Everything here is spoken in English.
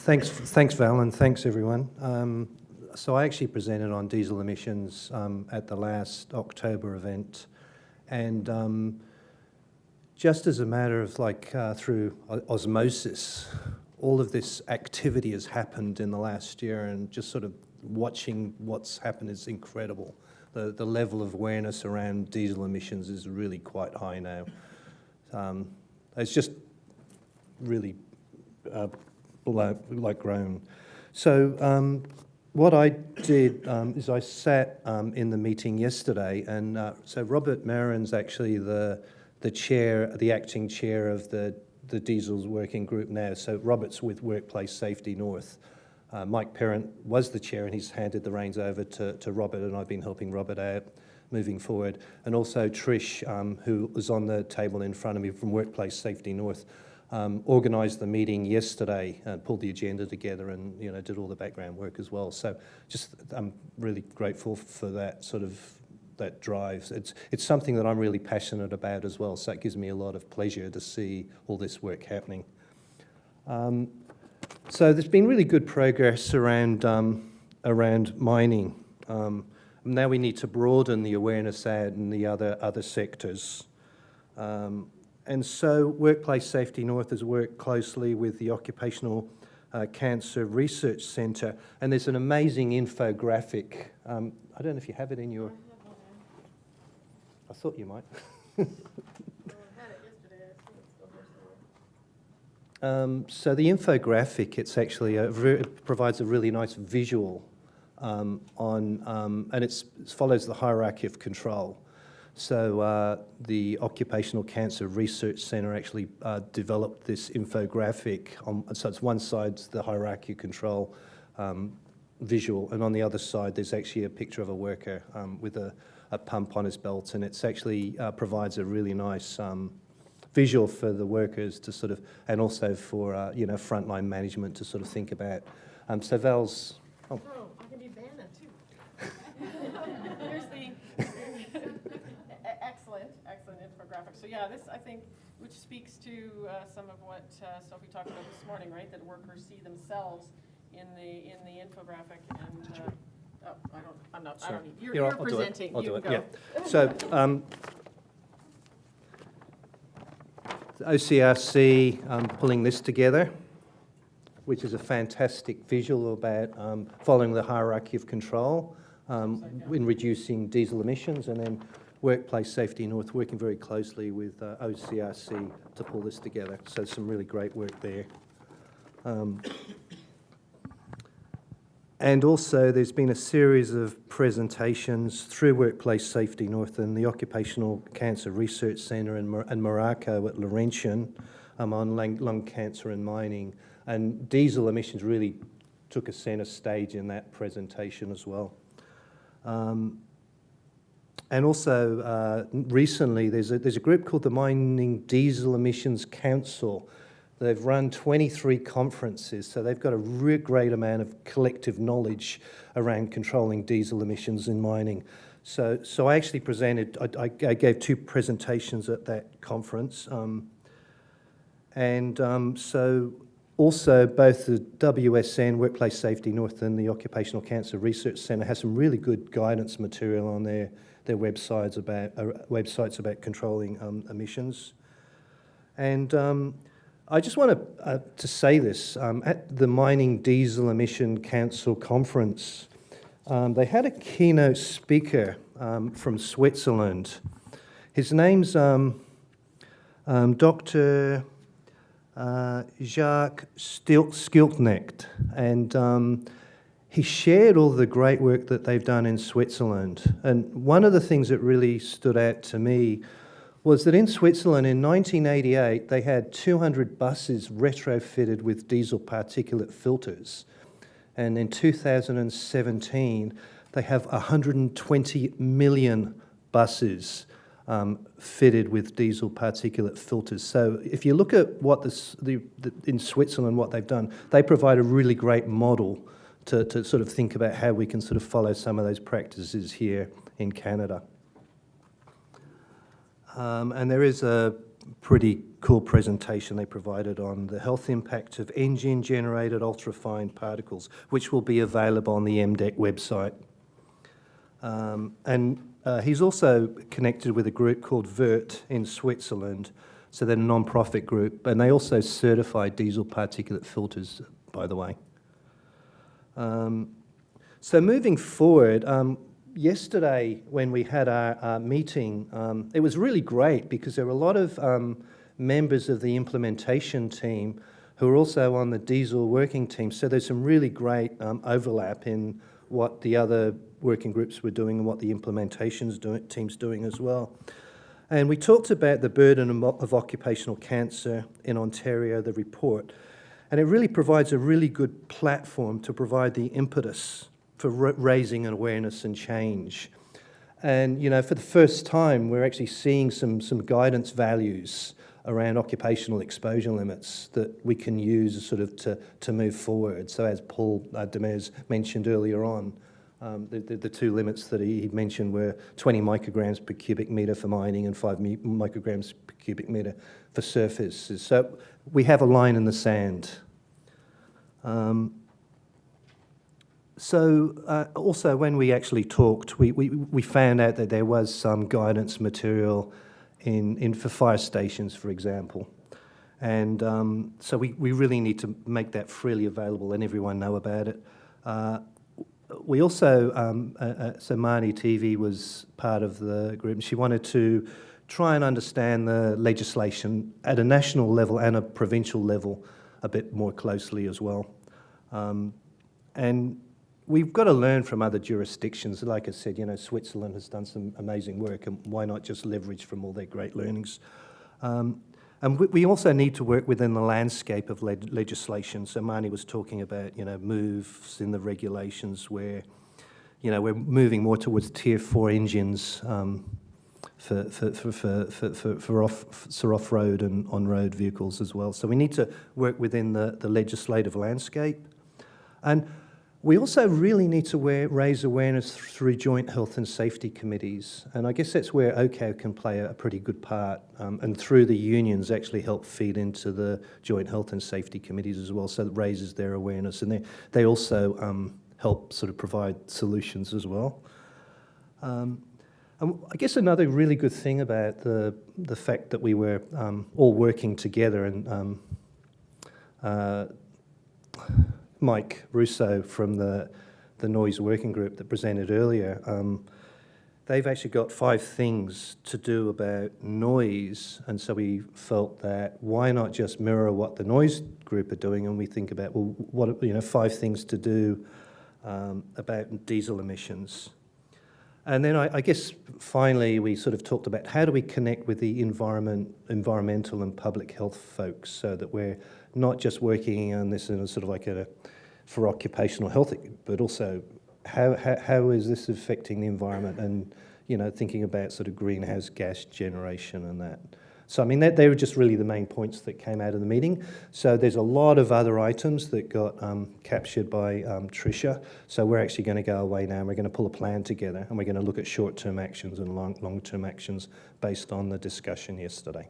Thanks, Val, and thanks, everyone. So I actually presented on diesel emissions at the last October event, and just as a matter of through osmosis, all of this activity has happened in the last year, and just sort of watching what's happened is incredible. The level of awareness around diesel emissions is really quite high now. It's just really grown. So what I did is I sat in the meeting yesterday, and so Robert Marin's actually the acting chair of the diesels working group now. So Robert's with Workplace Safety North. Mike Parent was the chair, and he's handed the reins over to Robert, and I've been helping Robert out moving forward. And also Trish, who was on the table in front of me from Workplace Safety North, organised the meeting yesterday and pulled the agenda together, and did all the background work as well. So I'm really grateful for that drive. It's something that I'm really passionate about as well. So it gives me a lot of pleasure to see all this work happening. So there's been really good progress around mining. Now we need to broaden the awareness out in the other sectors. And so Workplace Safety North has worked closely with the Occupational Cancer Research Centre, and there's an amazing infographic. I don't know if you have it in your... I thought you might. So the infographic, it's actually it provides a really nice visual and it follows the hierarchy of control. So the Occupational Cancer Research Centre actually developed this infographic. So it's one side's the hierarchy of control visual, and on the other side there's actually a picture of a worker with a pump on his belt, and it's actually provides a really nice visual for the workers to sort of, and also for frontline management to sort of think about. So Val's. Oh, I can be Vanna too. Here's the excellent infographic. So yeah, this I think, which speaks to some of what Sophie talked about this morning, right? That workers see themselves in the infographic, and I don't need. You're presenting. I'll do it. Go. Yeah. So. OCRC pulling this together, which is a fantastic visual about following the hierarchy of control in reducing diesel emissions, and then Workplace Safety North working very closely with OCRC to pull this together. So some really great work there. And also there's been a series of presentations through Workplace Safety North and the Occupational Cancer Research Centre and Morocco at Laurentian on lung cancer and mining. And diesel emissions really took a centre stage in that presentation as well. And also recently there's a group called the Mining Diesel Emissions Council. They've run 23 conferences, so they've got a real great amount of collective knowledge around controlling diesel emissions in mining. So I actually presented, I gave 2 presentations at that conference. So also both the WSN, Workplace Safety North, and the Occupational Cancer Research Centre has some really good guidance material on their websites about controlling emissions. And I just want to say this, at the Mining Diesel Emission Council conference, they had a keynote speaker from Switzerland. His name's Dr. Jacques Skilknecht, and he shared all the great work that they've done in Switzerland. And one of the things that really stood out to me was that in Switzerland in 1988, they had 200 buses retrofitted with diesel particulate filters. And in 2017, they have 120 million buses fitted with diesel particulate filters. So if you look at what in Switzerland, what they've done, they provide a really great model to sort of think about how we can sort of follow some of those practices here in Canada. And there is a pretty cool presentation they provided on the health impact of engine-generated ultrafine particles, which will be available on the MDEC website. He's also connected with a group called VERT in Switzerland, so they're a non-profit group, and they also certify diesel particulate filters, by the way. So moving forward, yesterday when we had our meeting, it was really great because there were a lot of members of the implementation team who are also on the diesel working team, so there's some really great overlap in what the other working groups were doing and what the implementations team's doing as well. And we talked about the burden of occupational cancer in Ontario, the report, and it really provides a really good platform to provide the impetus for raising awareness and change. And, you know, for the first time, we're actually seeing some guidance values around occupational exposure limits that we can use sort of to move forward. So as Paul Demers mentioned earlier on, the two limits that he mentioned were 20 micrograms per cubic metre for mining and 5 micrograms per cubic metre for surfaces. So we have a line in the sand. Also, when we actually talked, we found out that there was some guidance material for fire stations, for example. And so we really need to make that freely available and everyone know about it. We also, so Marnie TV was part of the group, and she wanted to try and understand the legislation at a national level and a provincial level a bit more closely as well. And we've got to learn from other jurisdictions. Like I said, you know, Switzerland has done some amazing work, and why not just leverage from all their great learnings? And we also need to work within the landscape of legislation. So Marnie was talking about, you know, moves in the regulations where, you know, we're moving more towards Tier 4 engines for off-road and on-road vehicles as well. So we need to work within the legislative landscape. And we also really need to raise awareness through joint health and safety committees. And I guess that's where OCAO can play a pretty good part, and through the unions actually help feed into the joint health and safety committees as well, so it raises their awareness. And they also help sort of provide solutions as well. And I guess another really good thing about the fact that we were all working together, and Mike Russo from the Noise Working Group that presented earlier, they've actually got 5 things to do about noise, and so we felt that why not just mirror what the Noise Group are doing, and we think about, well, what, you know, 5 things to do about diesel emissions. And then I guess finally we sort of talked about how do we connect with the environmental and public health folks so that we're not just working on this in a sort of like for occupational health, but also how is this affecting the environment, and, you know, thinking about sort of greenhouse gas generation and that. So I mean, they were just really the main points that came out of the meeting. So there's a lot of other items that got captured by Tricia. So we're actually going to go away now and we're going to pull a plan together, and we're going to look at short-term actions and long-term actions based on the discussion yesterday.